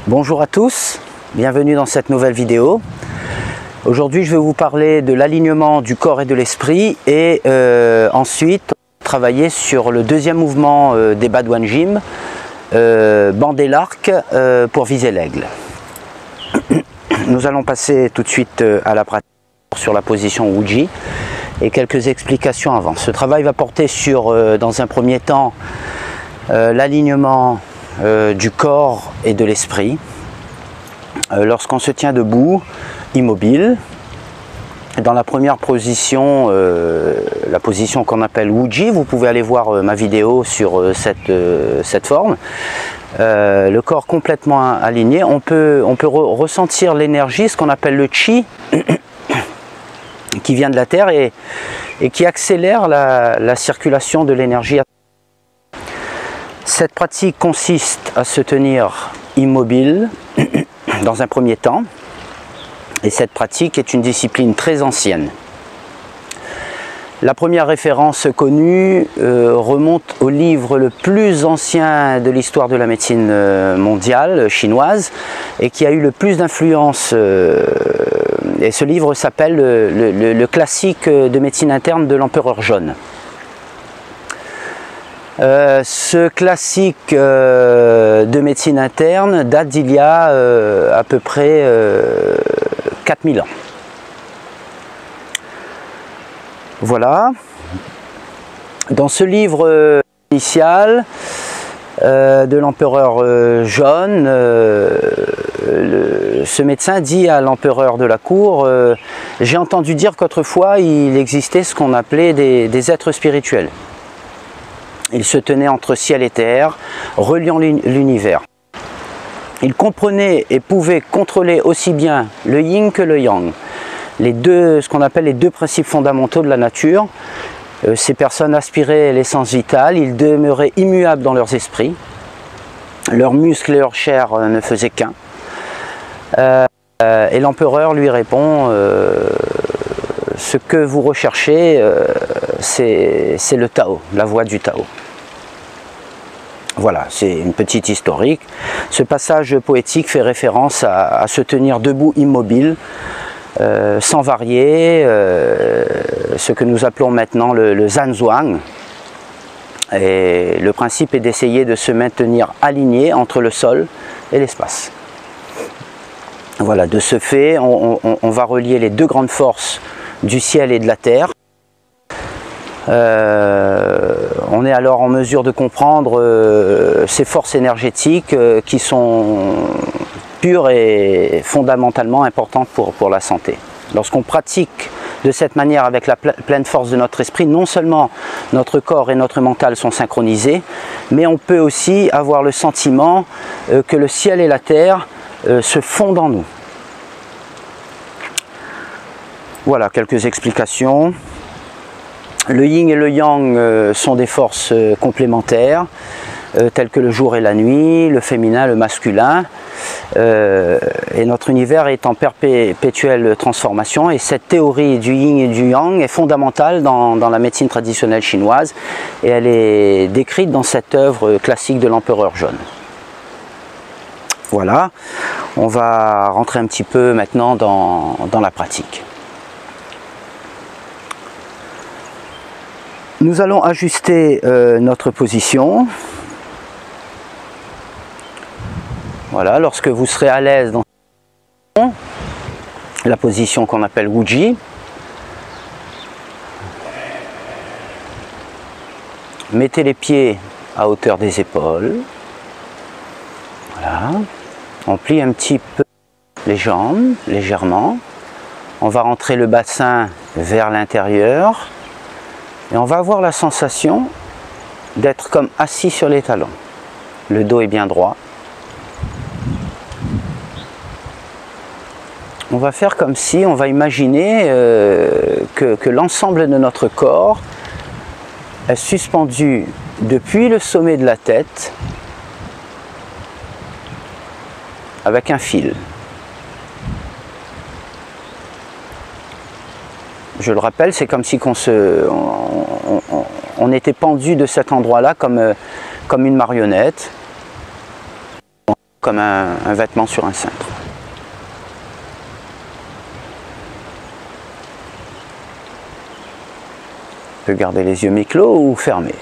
Bonjour à tous, bienvenue dans cette nouvelle vidéo. Aujourd'hui je vais vous parler de l'alignement du corps et de l'esprit et ensuite travailler sur le deuxième mouvement des Badouan Gym, bander l'arc pour viser l'aigle. Nous allons passer tout de suite à la pratique sur la position Wuji et quelques explications avant. Ce travail va porter sur, dans un premier temps, l'alignement du corps et de l'esprit. Lorsqu'on se tient debout, immobile, dans la première position, la position qu'on appelle Wuji, vous pouvez aller voir ma vidéo sur cette forme. Le corps complètement aligné, on peut ressentir l'énergie, ce qu'on appelle le chi, qui vient de la terre et qui accélère la circulation de l'énergie. Cette pratique consiste à se tenir immobile dans un premier temps, et cette pratique est une discipline très ancienne. La première référence connue remonte au livre le plus ancien de l'histoire de la médecine mondiale chinoise et qui a eu le plus d'influence, et ce livre s'appelle le classique de médecine interne de l'empereur Jaune. Ce classique de médecine interne date d'il y a à peu près 4000 ans. Voilà. Dans ce livre initial de l'empereur Jaune, ce médecin dit à l'empereur de la cour « J'ai entendu dire qu'autrefois il existait ce qu'on appelait des êtres spirituels. Ils se tenaient entre ciel et terre, reliant l'univers. Ils comprenaient et pouvaient contrôler aussi bien le yin que le yang, ce qu'on appelle les deux principes fondamentaux de la nature. Ces personnes aspiraient l'essence vitale, ils demeuraient immuables dans leurs esprits, leurs muscles et leur chair ne faisaient qu'un. Et l'empereur lui répond ce que vous recherchez, c'est le Tao, la voie du Tao. Voilà, c'est une petite historique. Ce passage poétique fait référence à se tenir debout immobile, sans varier, ce que nous appelons maintenant le Zanzhuang. Et le principe est d'essayer de se maintenir aligné entre le sol et l'espace. Voilà, de ce fait, on va relier les deux grandes forces du ciel et de la terre. On est alors en mesure de comprendre ces forces énergétiques qui sont pures et fondamentalement importantes pour la santé. Lorsqu'on pratique de cette manière avec la pleine force de notre esprit, non seulement notre corps et notre mental sont synchronisés, mais on peut aussi avoir le sentiment que le ciel et la terre se fondent en nous. Voilà quelques explications. Le yin et le yang sont des forces complémentaires, telles que le jour et la nuit, le féminin, le masculin. Et notre univers est en perpétuelle transformation. Et cette théorie du yin et du yang est fondamentale dans la médecine traditionnelle chinoise. Et elle est décrite dans cette œuvre classique de l'empereur Jaune. Voilà, on va rentrer un petit peu maintenant dans la pratique. Nous allons ajuster notre position. Voilà, lorsque vous serez à l'aise dans la position qu'on appelle Wuji, mettez les pieds à hauteur des épaules. Voilà, on plie un petit peu les jambes, légèrement. On va rentrer le bassin vers l'intérieur. Et on va avoir la sensation d'être comme assis sur les talons. Le dos est bien droit. On va faire comme si, on va imaginer que l'ensemble de notre corps est suspendu depuis le sommet de la tête avec un fil. Je le rappelle, c'est comme si on était pendu de cet endroit-là comme une marionnette. comme un vêtement sur un cintre. Vous pouvez garder les yeux mi-clos ou fermés,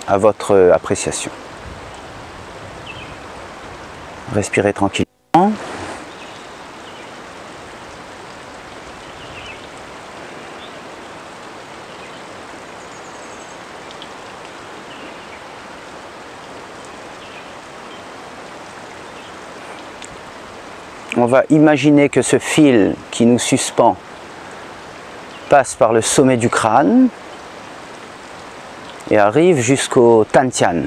à votre appréciation. Respirez tranquillement. On va imaginer que ce fil qui nous suspend passe par le sommet du crâne et arrive jusqu'au Tantian.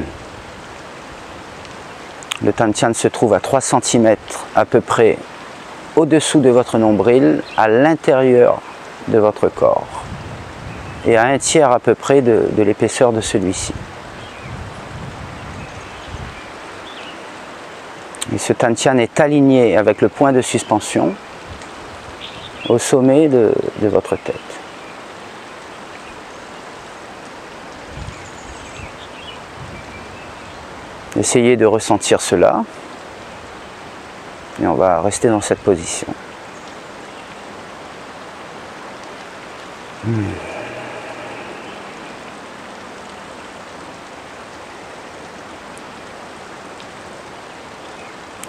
Le Tantian se trouve à 3 cm à peu près au-dessous de votre nombril, à l'intérieur de votre corps, et à 1/3 à peu près de l'épaisseur de celui-ci. Et ce Tantian est aligné avec le point de suspension au sommet de votre tête. Essayez de ressentir cela. Et on va rester dans cette position.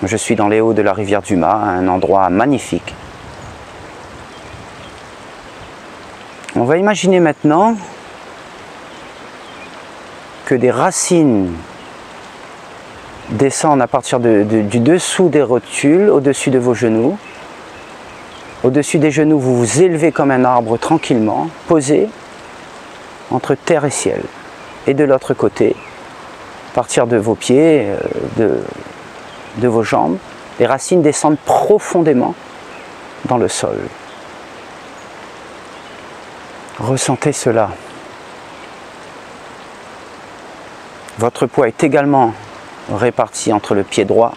Je suis dans les hauts de la rivière Duma, un endroit magnifique. On va imaginer maintenant que des racines descendent à partir du dessous des rotules, au-dessus de vos genoux. Au-dessus des genoux, vous vous élevez comme un arbre tranquillement, posé entre terre et ciel. Et de l'autre côté, à partir de vos pieds, de vos jambes, les racines descendent profondément dans le sol. Ressentez cela. Votre poids est également réparti entre le pied droit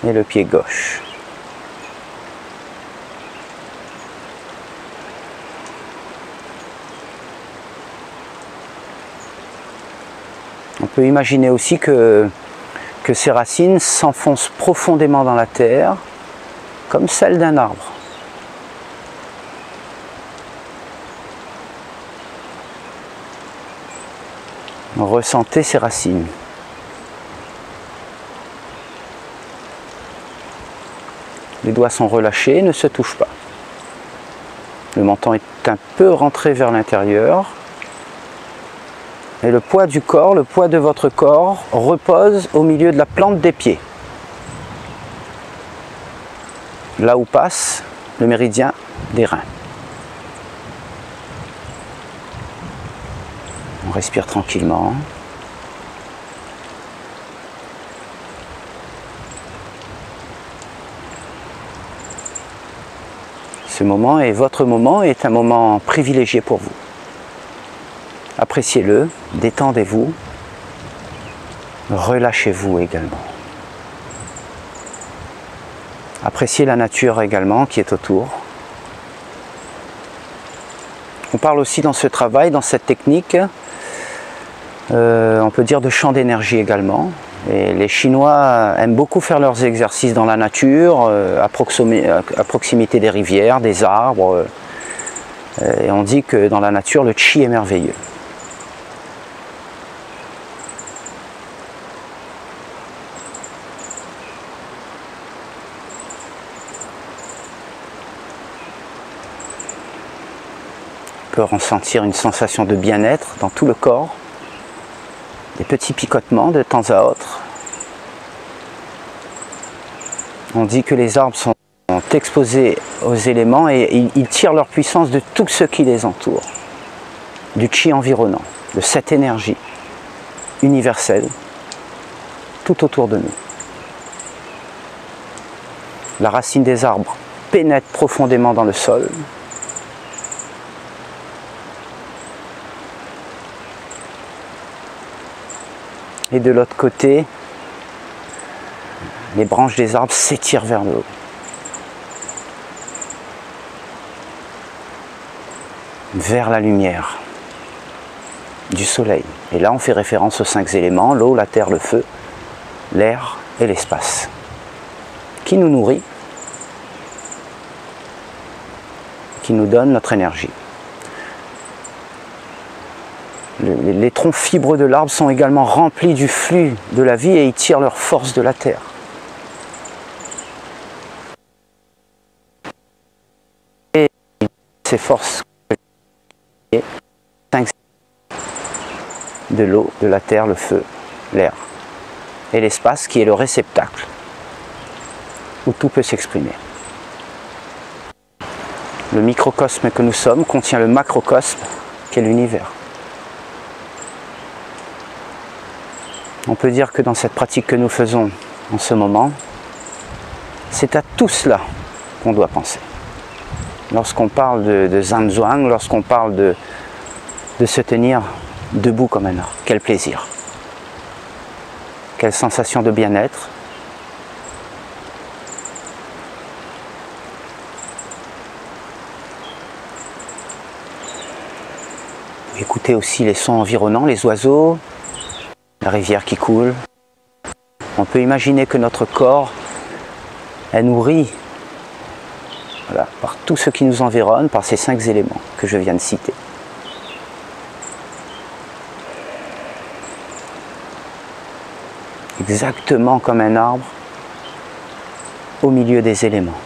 et le pied gauche. On peut imaginer aussi que ces racines s'enfoncent profondément dans la terre, comme celles d'un arbre. Ressentez ces racines. Les doigts sont relâchés, ne se touchent pas. Le menton est un peu rentré vers l'intérieur. Et le poids du corps, le poids de votre corps repose au milieu de la plante des pieds. Là où passe le méridien des reins. On respire tranquillement. Ce moment est votre moment, est un moment privilégié pour vous. Appréciez-le, détendez-vous, relâchez-vous également. Appréciez la nature également qui est autour. On parle aussi dans ce travail, dans cette technique, on peut dire de champ d'énergie également. Et les Chinois aiment beaucoup faire leurs exercices dans la nature, à proximité des rivières, des arbres. Et on dit que dans la nature, le chi est merveilleux. On peut ressentir une sensation de bien-être dans tout le corps. Des petits picotements de temps à autre. On dit que les arbres sont exposés aux éléments et ils tirent leur puissance de tout ce qui les entoure. Du chi environnant, de cette énergie universelle tout autour de nous. La racine des arbres pénètre profondément dans le sol. Et de l'autre côté, les branches des arbres s'étirent vers le haut. Vers la lumière du soleil. Et là, on fait référence aux 5 éléments, l'eau, la terre, le feu, l'air et l'espace, qui nous nourrit, qui nous donne notre énergie. Les troncs fibres de l'arbre sont également remplis du flux de la vie et ils tirent leur force de la terre. Et ces forces de l'eau, de la terre, le feu, l'air et l'espace qui est le réceptacle où tout peut s'exprimer. Le microcosme que nous sommes contient le macrocosme qui est l'univers. On peut dire que dans cette pratique que nous faisons en ce moment, c'est à tout cela qu'on doit penser. Lorsqu'on parle de Zhanzhuang, lorsqu'on parle de se tenir debout comme un arbre, quel plaisir, quelle sensation de bien-être. Écoutez aussi les sons environnants, les oiseaux, la rivière qui coule. On peut imaginer que notre corps est nourri, voilà, par tout ce qui nous environne, par ces 5 éléments que je viens de citer. Exactement comme un arbre au milieu des éléments.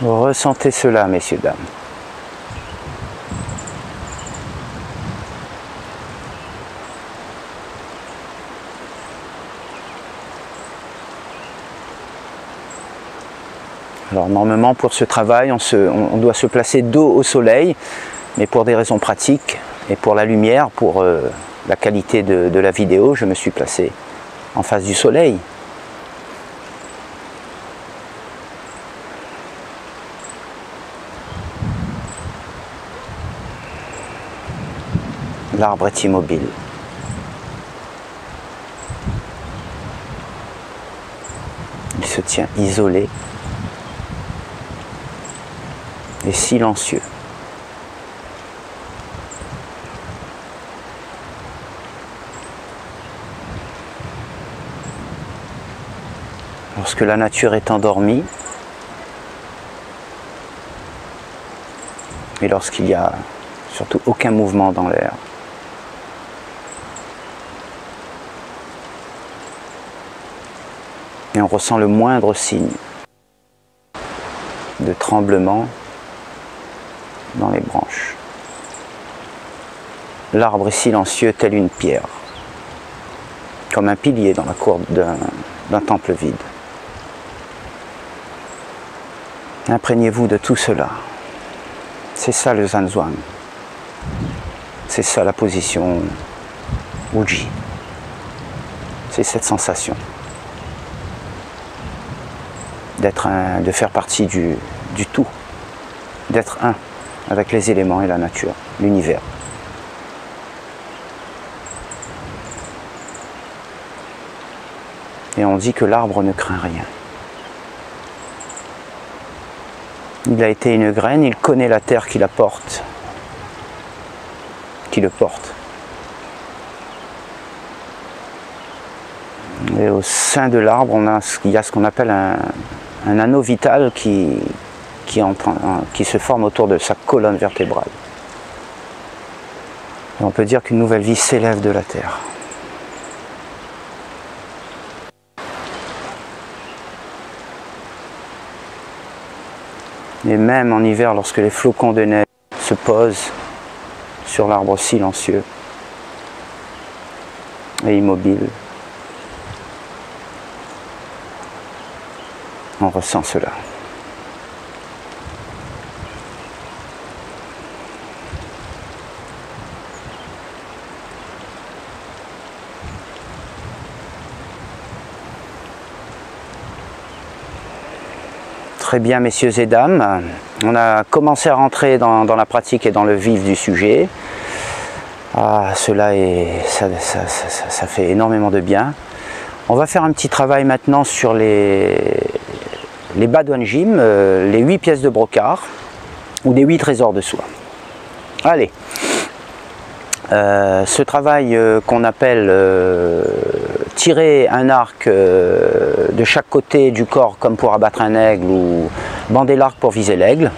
Ressentez cela, messieurs, dames. Alors normalement pour ce travail, on doit se placer dos au soleil, mais pour des raisons pratiques et pour la lumière, pour la qualité de la vidéo, je me suis placé en face du soleil. L'arbre est immobile. Il se tient isolé et silencieux. Lorsque la nature est endormie et lorsqu'il n'y a surtout aucun mouvement dans l'air, et on ressent le moindre signe de tremblement dans les branches. L'arbre est silencieux tel une pierre, comme un pilier dans la cour d'un temple vide. Imprégnez-vous de tout cela. C'est ça le Zhanzhuang. C'est ça la position Wuji. C'est cette sensation de faire partie du tout, d'être un avec les éléments et la nature, l'univers. Et on dit que l'arbre ne craint rien. Il a été une graine, il connaît la terre qui la porte, qui le porte. Et au sein de l'arbre, il y a ce qu'on appelle un anneau vital qui se forme autour de sa colonne vertébrale. Et on peut dire qu'une nouvelle vie s'élève de la terre. Et même en hiver, lorsque les flocons de neige se posent sur l'arbre silencieux et immobile, on ressent cela. Très bien, messieurs et dames, on a commencé à rentrer dans la pratique et dans le vif du sujet. Ah, ça fait énormément de bien. On va faire un petit travail maintenant sur les Badwan Gym, les 8 pièces de brocart ou des 8 trésors de soie. Allez, ce travail qu'on appelle tirer un arc de chaque côté du corps comme pour abattre un aigle ou bander l'arc pour viser l'aigle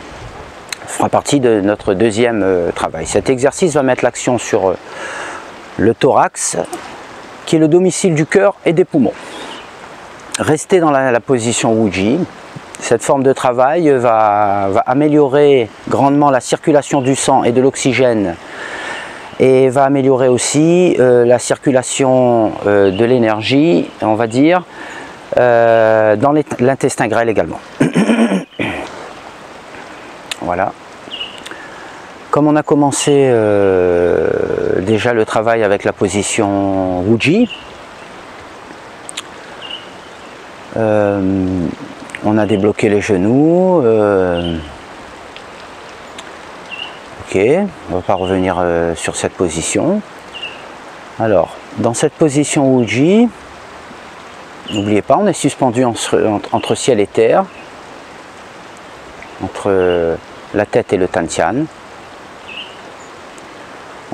fera partie de notre deuxième travail. Cet exercice va mettre l'action sur le thorax qui est le domicile du cœur et des poumons. Restez dans la position Wuji. Cette forme de travail va améliorer grandement la circulation du sang et de l'oxygène et va améliorer aussi la circulation de l'énergie, on va dire, dans l'intestin grêle également. Voilà. Comme on a commencé déjà le travail avec la position Wuji, on a débloqué les genoux. Ok, on ne va pas revenir sur cette position. Alors, dans cette position Wuji, n'oubliez pas, on est suspendu entre ciel et terre, entre la tête et le Tantian.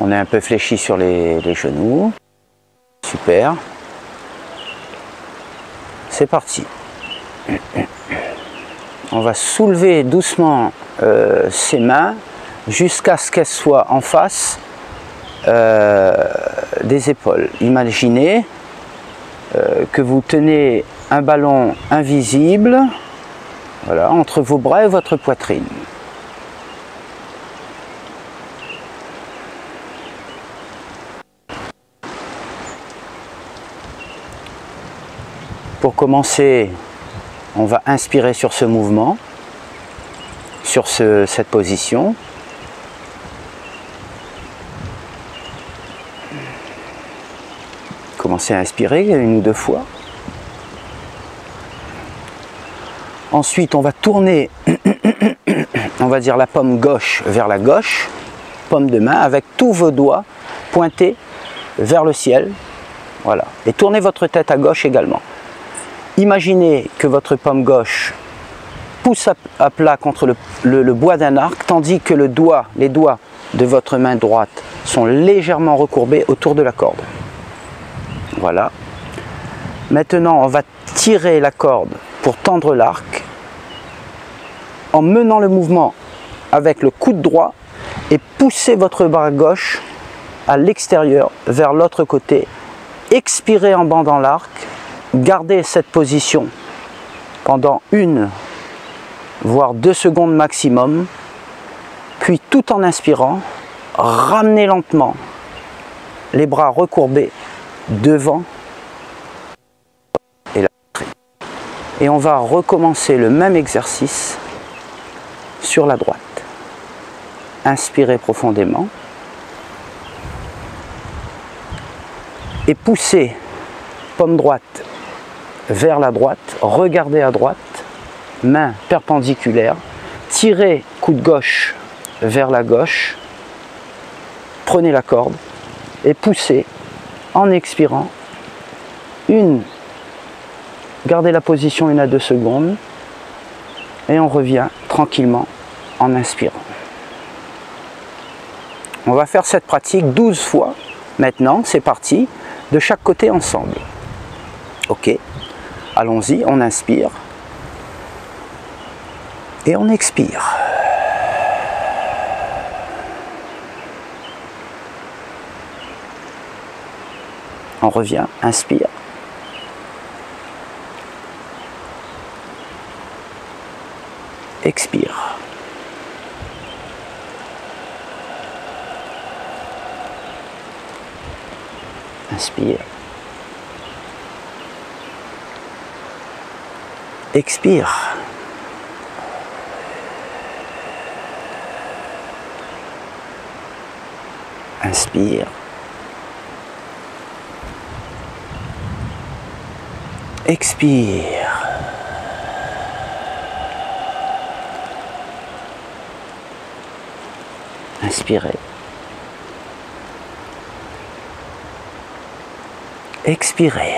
On est un peu fléchi sur les genoux. Super. C'est parti. On va soulever doucement ses mains jusqu'à ce qu'elles soient en face des épaules. Imaginez que vous tenez un ballon invisible, voilà, entre vos bras et votre poitrine. Pour commencer, on va inspirer sur ce mouvement, sur cette position. Commencez à inspirer 1 ou 2 fois. Ensuite, on va tourner, on va dire la paume gauche vers la gauche, paume de main, avec tous vos doigts pointés vers le ciel. Voilà. Et tournez votre tête à gauche également. Imaginez que votre paume gauche pousse à plat contre le bois d'un arc, tandis que les doigts de votre main droite sont légèrement recourbés autour de la corde. Voilà. Maintenant, on va tirer la corde pour tendre l'arc en menant le mouvement avec le coude droit et pousser votre bras gauche à l'extérieur vers l'autre côté. Expirez en bandant l'arc. Gardez cette position pendant 1 voire 2 secondes maximum, puis tout en inspirant, ramenez lentement les bras recourbés devant et la poitrine. Et on va recommencer le même exercice sur la droite. Inspirez profondément et poussez paume droite vers la droite, regardez à droite, main perpendiculaire, tirez coude gauche vers la gauche, prenez la corde et poussez en expirant. Gardez la position 1 à 2 secondes et on revient tranquillement en inspirant. On va faire cette pratique 12 fois. Maintenant, c'est parti, de chaque côté ensemble. Ok, allons-y, on inspire et on expire. On revient, inspire. Expire. Inspire. Expire. Inspire. Expire. Inspirez. Expirez.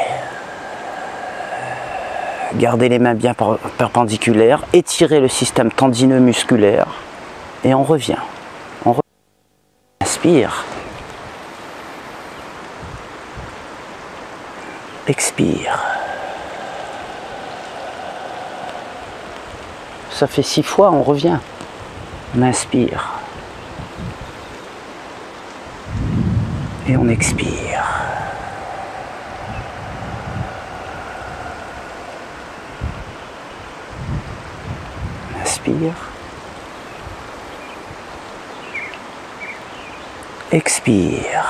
Gardez les mains bien perpendiculaires, étirez le système tendineux musculaire et on revient. Inspire. Expire. Ça fait 6 fois, on revient. On inspire. Et on expire. Inspire. Expire.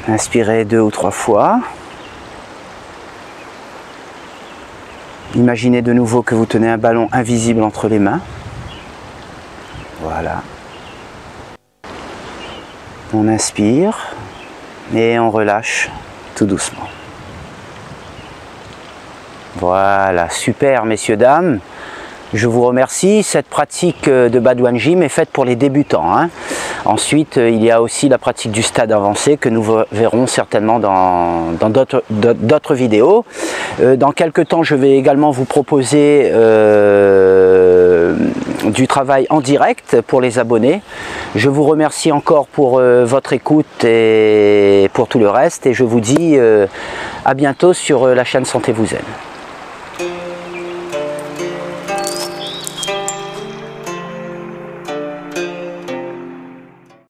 Inspirez 2 ou 3 fois. Imaginez de nouveau que vous tenez un ballon invisible entre les mains. Voilà. On inspire et on relâche tout doucement. Voilà, super messieurs, dames. Je vous remercie. Cette pratique de Baduan Gym est faite pour les débutants, hein. Ensuite, il y a aussi la pratique du stade avancé que nous verrons certainement dans d'autres vidéos. Dans quelques temps, je vais également vous proposer du travail en direct pour les abonnés. Je vous remercie encore pour votre écoute et pour tout le reste. Et je vous dis à bientôt sur la chaîne Sentez-vous Zen.